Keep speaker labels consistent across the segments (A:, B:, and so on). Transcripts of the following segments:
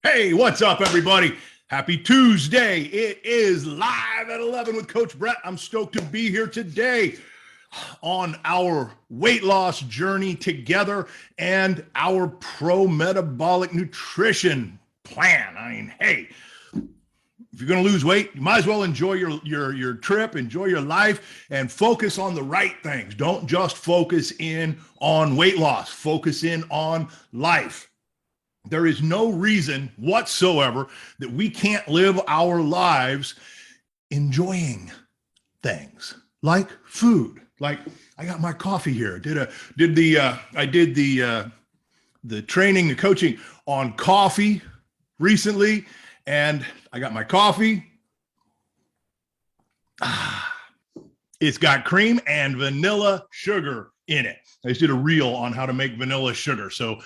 A: Hey, what's up, everybody? Happy Tuesday. It is live at 11 with Coach Brett. I'm stoked to be here today on our weight loss journey together and our pro metabolic nutrition plan. I mean, hey, if you're going to lose weight, you might as well enjoy your trip, enjoy your life, and focus on the right things. Don't just focus in on weight loss, focus in on life. There is no reason whatsoever that we can't live our lives enjoying things like food. Like I got my coffee here. I did the training, the coaching on coffee recently, and I got my coffee. It's got cream and vanilla sugar in it. I just did a reel on how to make vanilla sugar. So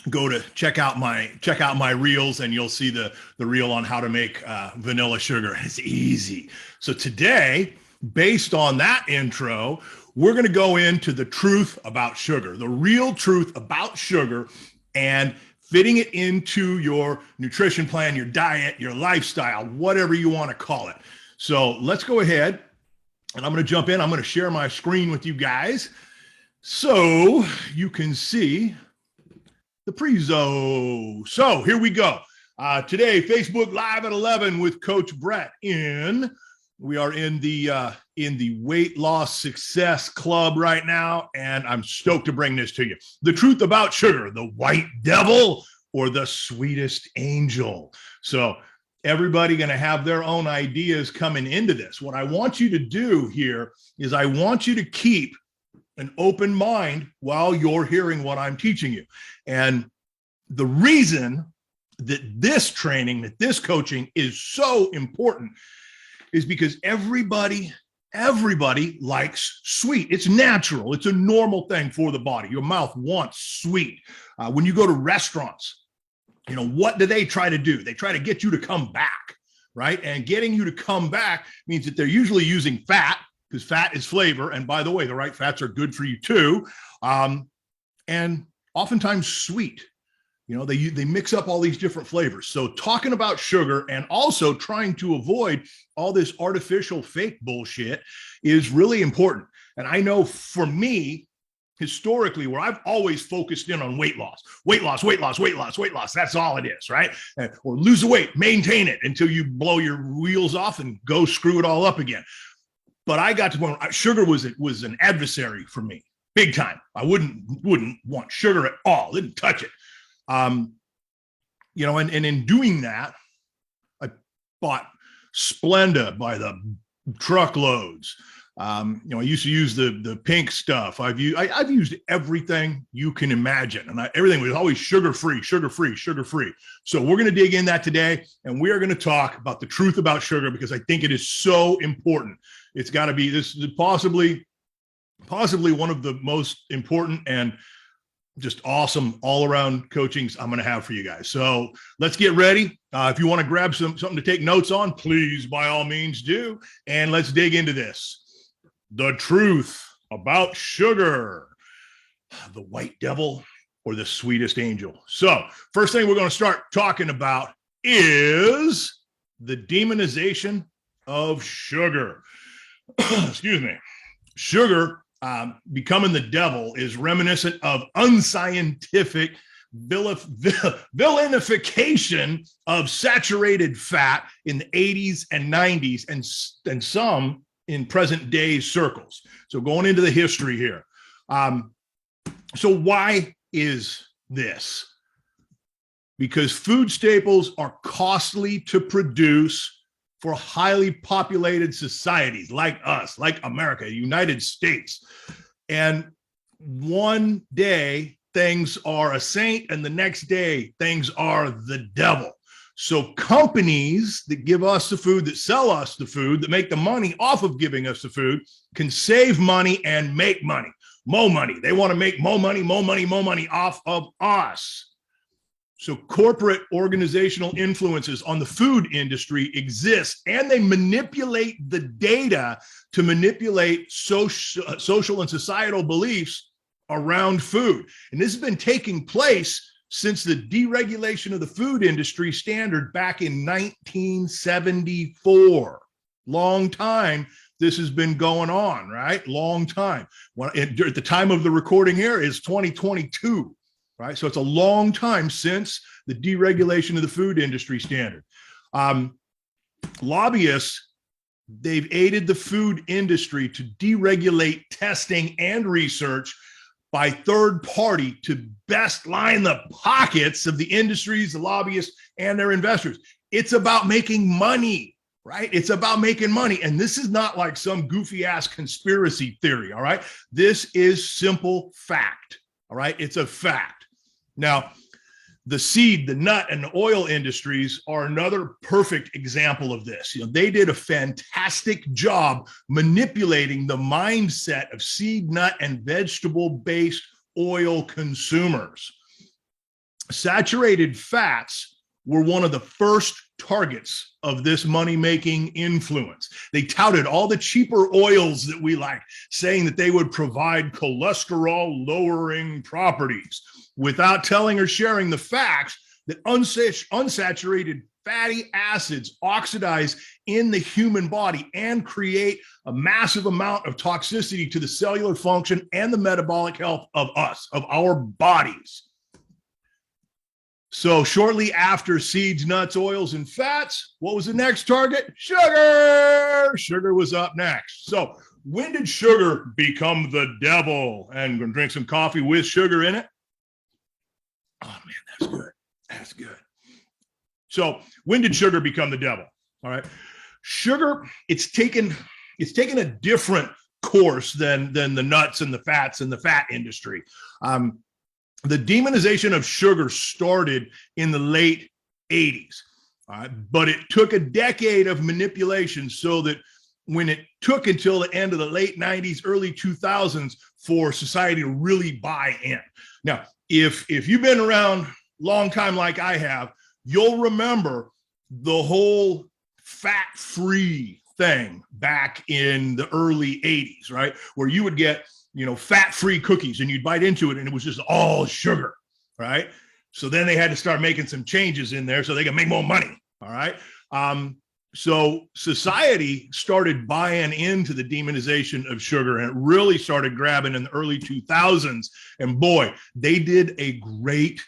A: go to check out my reels, and you'll see the reel on how to make vanilla sugar. It's easy. So today, based on that intro, we're going to go into the truth about sugar, the real truth about sugar, and fitting it into your nutrition plan, your diet, your lifestyle, whatever you want to call it. So let's go ahead, and I'm going to jump in. I'm going to share my screen with you guys so you can see the prezo. So here we go. Today, Facebook Live at 11 with Coach Brett. We are in the Weight Loss Success Club right now, and I'm stoked to bring this to you. The truth about sugar, the white devil or the sweetest angel. So everybody going to have their own ideas coming into this. What I want you to do here is I want you to keep an open mind while you're hearing what I'm teaching you. And the reason that this training, that this coaching is so important is because everybody likes sweet. It's natural. It's a normal thing for the body. Your mouth wants sweet. When you go to restaurants, what do they try to do? They try to get you to come back, right? And getting you to come back means that they're usually using fat, because fat is flavor. And by the way, the right fats are good for you too. And oftentimes sweet. They mix up all these different flavors. So talking about sugar and also trying to avoid all this artificial fake bullshit is really important. And I know for me, historically, where I've always focused in on weight loss. That's all it is, right? Or lose the weight, maintain it until you blow your wheels off and go screw it all up again. But I got to point, sugar was an adversary for me, big time. I wouldn't want sugar at all. Didn't touch it. And in doing that, I bought Splenda by the truckloads. I used to use the pink stuff. I've used everything you can imagine, and everything was always sugar free. So we're going to dig in that today, and we are going to talk about the truth about sugar, because I think it is so important. It's got to be, this is possibly one of the most important and just awesome all-around coachings I'm going to have for you guys. So let's get ready. If you want to grab something to take notes on, please, by all means, do. And let's dig into this. The truth about sugar, the white devil or the sweetest angel. So first thing we're going to start talking about is the demonization of sugar. Excuse me. Sugar becoming the devil is reminiscent of unscientific villainification of saturated fat in the 80s and 90s and some in present day circles. So going into the history here. So why is this? Because food staples are costly to produce for highly populated societies like us, like America, the United States. And one day things are a saint, and the next day things are the devil. So companies that give us the food, that sell us the food, that make the money off of giving us the food, can save money and make money, more money. They want to make more money off of us. So corporate organizational influences on the food industry exist, and they manipulate the data to manipulate social and societal beliefs around food. And this has been taking place since the deregulation of the food industry standard back in 1974. Long time this has been going on, right? Long time. At the time of the recording here is 2022, right? So it's a long time since the deregulation of the food industry standard. Lobbyists, they've aided the food industry to deregulate testing and research by third party to best line the pockets of the industries, the lobbyists, and their investors. It's about making money, right? It's about making money. And this is not like some goofy ass conspiracy theory, all right? This is simple fact, all right? It's a fact. Now, the seed, the nut, and the oil industries are another perfect example of this. They did a fantastic job manipulating the mindset of seed, nut, and vegetable-based oil consumers. Saturated fats were one of the first targets of this money-making influence. They touted all the cheaper oils that we like, saying that they would provide cholesterol-lowering properties, without telling or sharing the facts that unsaturated fatty acids oxidize in the human body and create a massive amount of toxicity to the cellular function and the metabolic health of us, of our bodies. So shortly after seeds, nuts, oils, and fats, what was the next target? Sugar. Sugar was up next. So when did sugar become the devil? And we're gonna drink some coffee with sugar in it. Oh man, that's good. That's good. So when did sugar become the devil? All right. Sugar, it's taken a different course than the nuts and the fats and the fat industry. The demonization of sugar started in the late 80s, but it took a decade of manipulation so that when it took until the end of the late 90s, early 2000s for society to really buy in. Now, if you've been around a long time like I have, you'll remember the whole fat-free thing back in the early 80s, right? Where you would get, fat-free cookies and you'd bite into it and it was just all sugar, right? So then they had to start making some changes in there so they could make more money, all right? So society started buying into the demonization of sugar, and it really started grabbing in the early 2000s. And boy, they did a great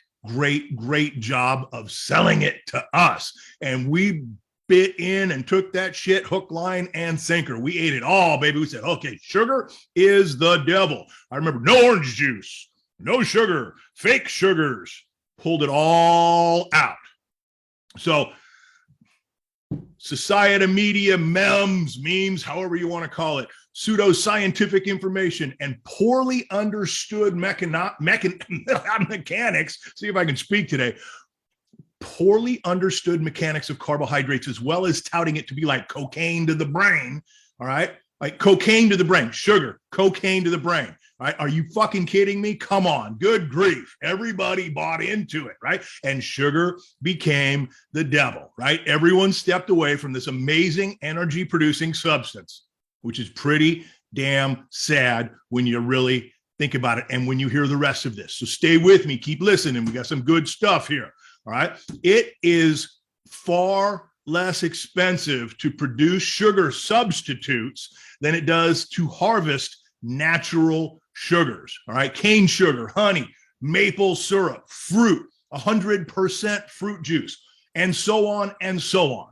A: job of selling it to us. And we bit in and took that shit hook, line, and sinker. We ate it all, baby. We said, okay, sugar is the devil. I remember no orange juice, no sugar, fake sugars, pulled it all out. So society, media, memes, however you want to call it, pseudo-scientific information, and poorly understood mechanics, see if I can speak today, poorly understood mechanics of carbohydrates, as well as touting it to be like cocaine to the brain, all right? Like cocaine to the brain, sugar, cocaine to the brain, right? Are you fucking kidding me? Come on, good grief. Everybody bought into it, right? And sugar became the devil, right? Everyone stepped away from this amazing energy producing substance, which is pretty damn sad when you really think about it and when you hear the rest of this. So stay with me, keep listening. We got some good stuff here, all right? It is far less expensive to produce sugar substitutes than it does to harvest natural sugars, all right? Cane sugar, honey, maple syrup, fruit, 100% fruit juice, and so on and so on.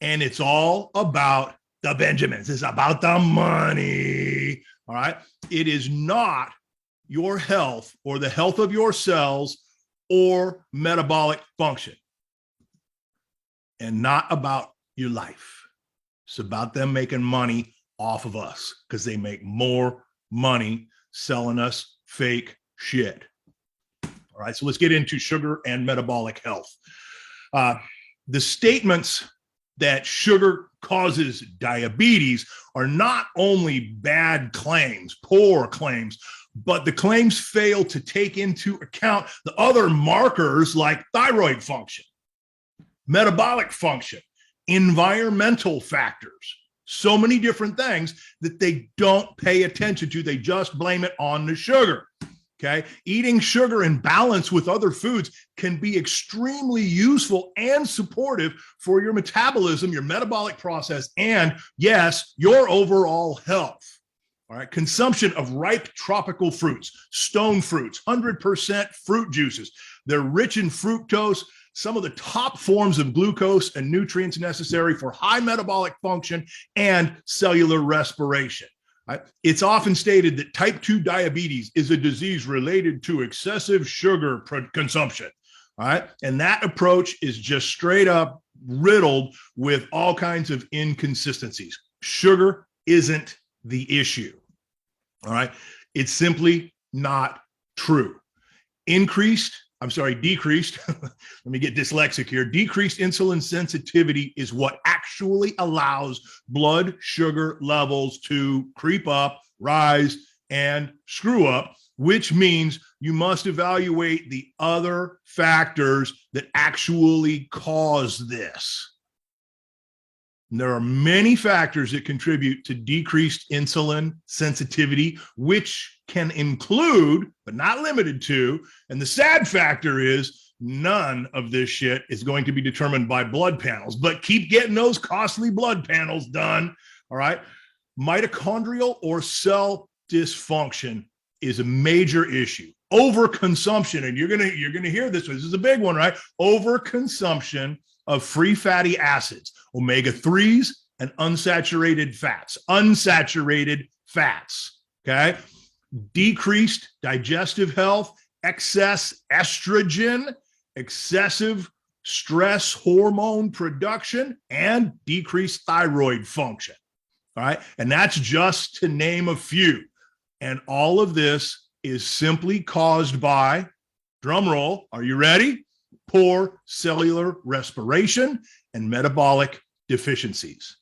A: And it's all about the Benjamins. It's about the money, all right? It is not your health or the health of your cells or metabolic function, and not about your life. It's about them making money off of us because they make more money selling us fake shit. All right, so let's get into sugar and metabolic health. The statements that sugar causes diabetes are not only bad claims, poor claims, but the claims fail to take into account the other markers like thyroid function, metabolic function, environmental factors, so many different things that they don't pay attention to. They just blame it on the sugar. Okay. Eating sugar in balance with other foods can be extremely useful and supportive for your metabolism, your metabolic process, and yes, your overall health. All right. Consumption of ripe tropical fruits, stone fruits, 100% fruit juices. They're rich in fructose, some of the top forms of glucose and nutrients necessary for high metabolic function and cellular respiration. Right? It's often stated that type 2 diabetes is a disease related to excessive sugar consumption. All right. And that approach is just straight up riddled with all kinds of inconsistencies. Sugar isn't the issue. All right. It's simply not true. Decreased, let me get dyslexic here. Decreased insulin sensitivity is what actually allows blood sugar levels to creep up, rise, and screw up, which means you must evaluate the other factors that actually cause this. And there are many factors that contribute to decreased insulin sensitivity, which can include, but not limited to, and the sad factor is none of this shit is going to be determined by blood panels, but keep getting those costly blood panels done. All right. Mitochondrial or cell dysfunction is a major issue. Overconsumption, and you're gonna hear this. This is a big one, right? Overconsumption of free fatty acids, omega-3s, and unsaturated fats. Okay. Decreased digestive health, excess estrogen, excessive stress hormone production, and decreased thyroid function. All right. And that's just to name a few. And all of this is simply caused by, drum roll, are you ready? Poor cellular respiration and metabolic deficiencies.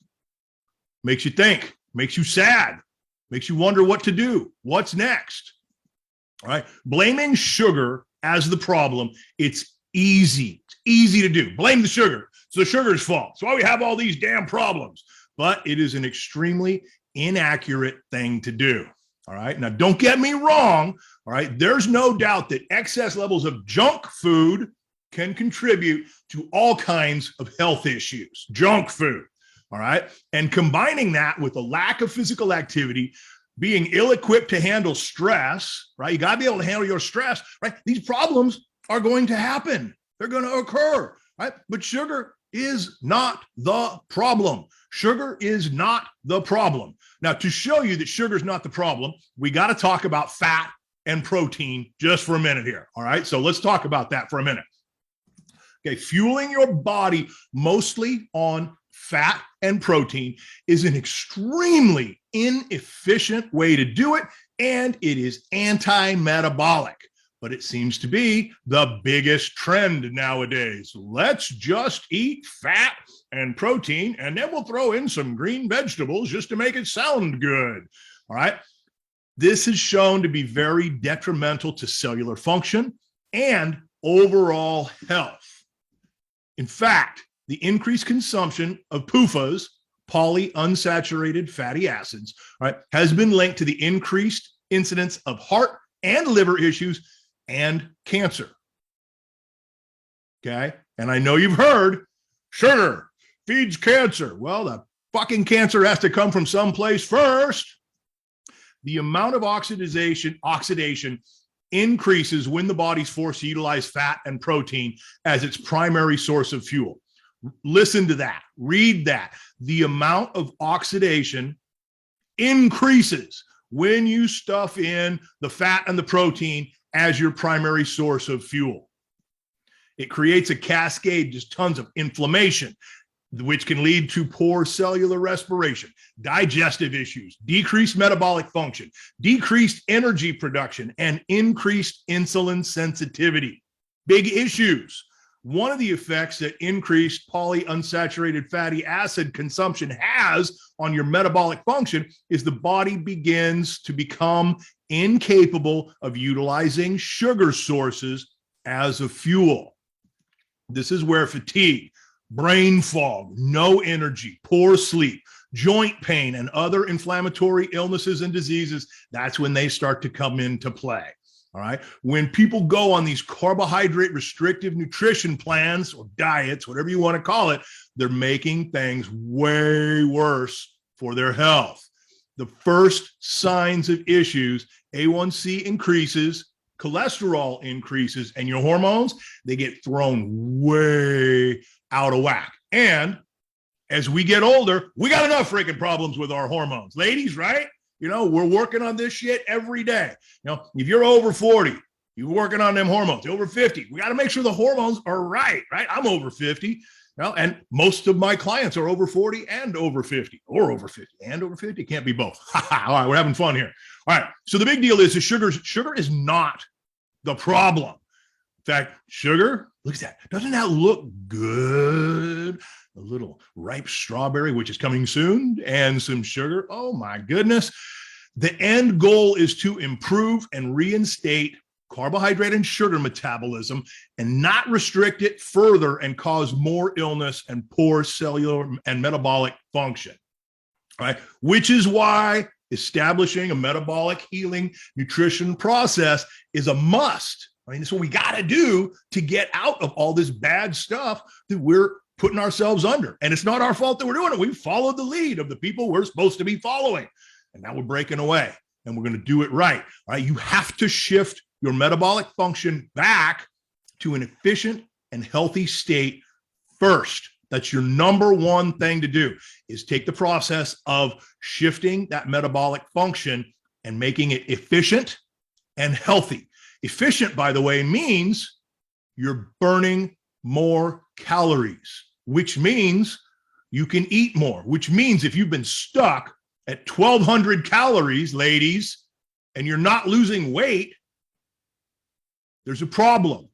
A: Makes you think, makes you sad, makes you wonder what to do. What's next? All right. Blaming sugar as the problem, it's easy. It's easy to do. Blame the sugar. It's the sugar's fault. That's why we have all these damn problems. But it is an extremely inaccurate thing to do. All right. Now, don't get me wrong. All right. There's no doubt that excess levels of junk food can contribute to all kinds of health issues. Junk food. All right. And combining that with a lack of physical activity, being ill-equipped to handle stress, right? You got to be able to handle your stress, right? These problems are going to happen. They're going to occur, right? But sugar is not the problem. Sugar is not the problem. Now, to show you that sugar is not the problem, we got to talk about fat and protein just for a minute here. All right. So let's talk about that for a minute. Okay. Fueling your body mostly on fat and protein is an extremely inefficient way to do it, and it is anti-metabolic. But it seems to be the biggest trend nowadays. Let's just eat fat and protein, and then we'll throw in some green vegetables just to make it sound good. All right. This is shown to be very detrimental to cellular function and overall health. In fact, the increased consumption of PUFAs, polyunsaturated fatty acids, right, has been linked to the increased incidence of heart and liver issues and cancer. Okay. And I know you've heard sugar feeds cancer. Well, the fucking cancer has to come from someplace first. The amount of oxidation increases when the body's forced to utilize fat and protein as its primary source of fuel. Listen to that. Read that. The amount of oxidation increases when you stuff in the fat and the protein as your primary source of fuel. It creates a cascade, just tons of inflammation, which can lead to poor cellular respiration, digestive issues, decreased metabolic function, decreased energy production, and increased insulin sensitivity. Big issues. One of the effects that increased polyunsaturated fatty acid consumption has on your metabolic function is the body begins to become incapable of utilizing sugar sources as a fuel. This is where fatigue, brain fog, no energy, poor sleep, joint pain, and other inflammatory illnesses and diseases, that's when they start to come into play. All right. When people go on these carbohydrate restrictive nutrition plans or diets, whatever you want to call it, they're making things way worse for their health. The first signs of issues, A1C increases, cholesterol increases, and your hormones, they get thrown way out of whack. And as we get older, we got enough freaking problems with our hormones. Ladies, right? You know, we're working on this shit every day. You know, if you're over 40, you're working on them hormones. Over 50, we got to make sure the hormones are right? I'm over 50. You know, and most of my clients are over 40 and over 50, or over 50 and over 50. Can't be both. All right, we're having fun here. All right. So the big deal is the sugar is not the problem. In fact, sugar, look at that. Doesn't that look good? A little ripe strawberry, which is coming soon, and some sugar. Oh my goodness. The end goal is to improve and reinstate carbohydrate and sugar metabolism and not restrict it further and cause more illness and poor cellular and metabolic function. All right. Which is why establishing a metabolic healing nutrition process is a must. I mean, it's what we got to do to get out of all this bad stuff that we're putting ourselves under. And it's not our fault that we're doing it. We followed the lead of the people we're supposed to be following. And now we're breaking away and we're going to do it right. All right. You have to shift your metabolic function back to an efficient and healthy state first. That's your number one thing to do, is take the process of shifting that metabolic function and making it efficient and healthy. Efficient, by the way, means you're burning more calories, which means you can eat more, which means if you've been stuck at 1,200 calories, ladies, and you're not losing weight, there's a problem.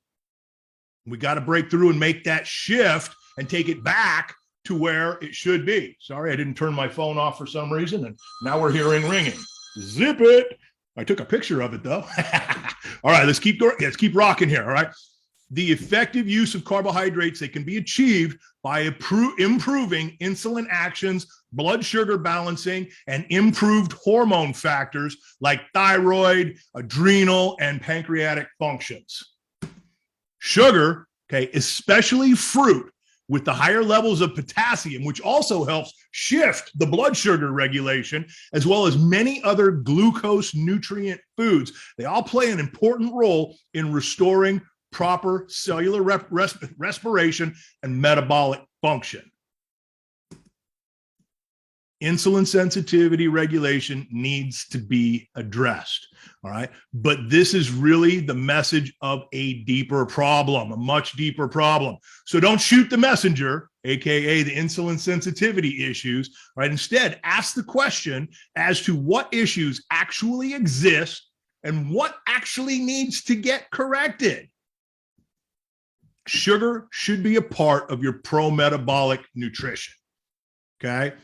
A: We got to break through and make that shift and take it back to where it should be. Sorry, I didn't turn my phone off for some reason, and now we're hearing ringing. Zip it. I took a picture of it, though. All right, let's keep rocking here, all right? The effective use of carbohydrates, they can be achieved by improving insulin actions, blood sugar balancing, and improved hormone factors like thyroid, adrenal, and pancreatic functions. Sugar, okay, especially fruit, with the higher levels of potassium, which also helps shift the blood sugar regulation, as well as many other glucose nutrient foods. They all play an important role in restoring proper cellular respiration and metabolic function. Insulin sensitivity regulation needs to be addressed. All right. But this is really the message of a deeper problem, a much deeper problem. So don't shoot the messenger, AKA the insulin sensitivity issues, right? Instead, ask the question as to what issues actually exist and what actually needs to get corrected. Sugar should be a part of your pro-metabolic nutrition. Okay.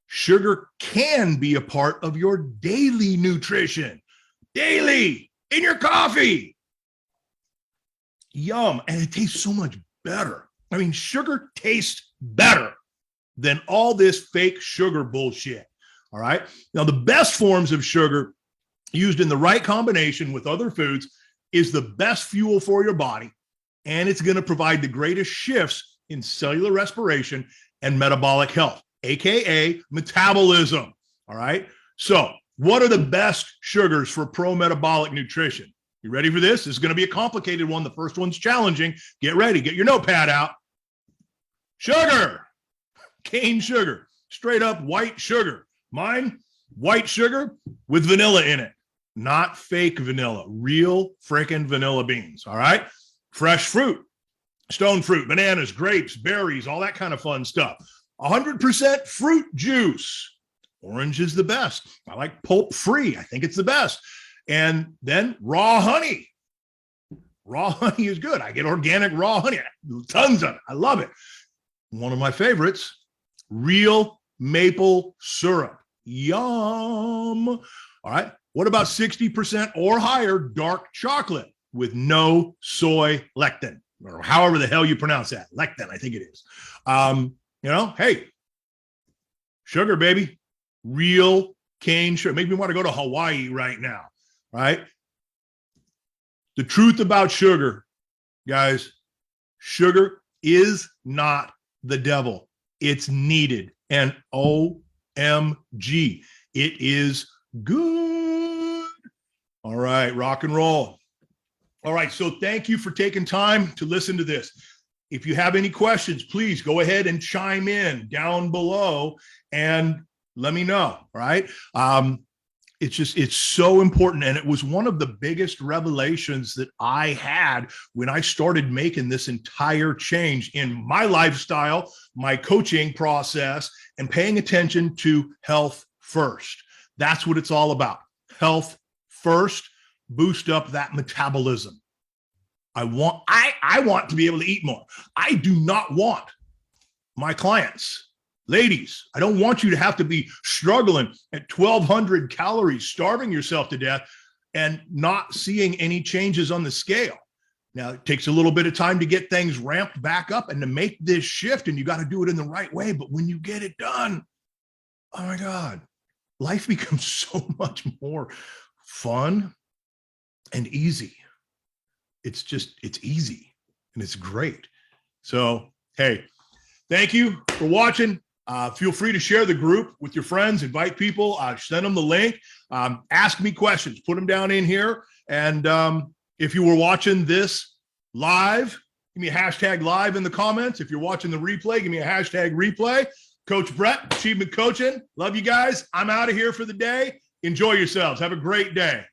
A: Sugar can be a part of your daily nutrition. Daily, in your coffee. Yum. And it tastes so much better. I mean, sugar tastes better than all this fake sugar bullshit. All right. Now, the best forms of sugar used in the right combination with other foods is the best fuel for your body. And it's going to provide the greatest shifts in cellular respiration and metabolic health, AKA metabolism. All right. So what are the best sugars for pro-metabolic nutrition? You ready for this? This is going to be a complicated one. The first one's challenging. Get ready. Get your notepad out. Sugar, cane sugar, straight up white sugar. Mine, white sugar with vanilla in it, not fake vanilla, real freaking vanilla beans. All right. Fresh fruit, stone fruit, bananas, grapes, berries, all that kind of fun stuff. 100% fruit juice. Orange is the best. I like pulp free. I think it's the best. And then raw honey. Raw honey is good. I get organic raw honey, tons of it. I love it. One of my favorites, real maple syrup. Yum. All right. What about 60% or higher dark chocolate with no soy lectin, or however the hell you pronounce that? Lectin, I think it is. You know, hey, sugar, baby. Real cane sugar. Make me want to go to Hawaii right now, right? The truth about sugar, guys, sugar is not the devil. It's needed. And OMG, it is good. All right, rock and roll. All right, so thank you for taking time to listen to this. If you have any questions, please go ahead and chime in down below and let me know. All right. It's so important. And it was one of the biggest revelations that I had when I started making this entire change in my lifestyle, my coaching process, and paying attention to health first. That's what it's all about. Health first, boost up that metabolism. I want to be able to eat more. I do not want my clients, ladies, I don't want you to have to be struggling at 1,200 calories, starving yourself to death and not seeing any changes on the scale. Now, it takes a little bit of time to get things ramped back up and to make this shift, and you got to do it in the right way. But when you get it done, oh my God, life becomes so much more fun and easy. It's easy and it's great. So, hey, thank you for watching. Feel free to share the group with your friends, invite people, send them the link, ask me questions, put them down in here. And if you were watching this live, give me a hashtag live in the comments. If you're watching the replay, give me a hashtag replay. Coach Brett, Achievement Coaching. Love you guys. I'm out of here for the day. Enjoy yourselves. Have a great day.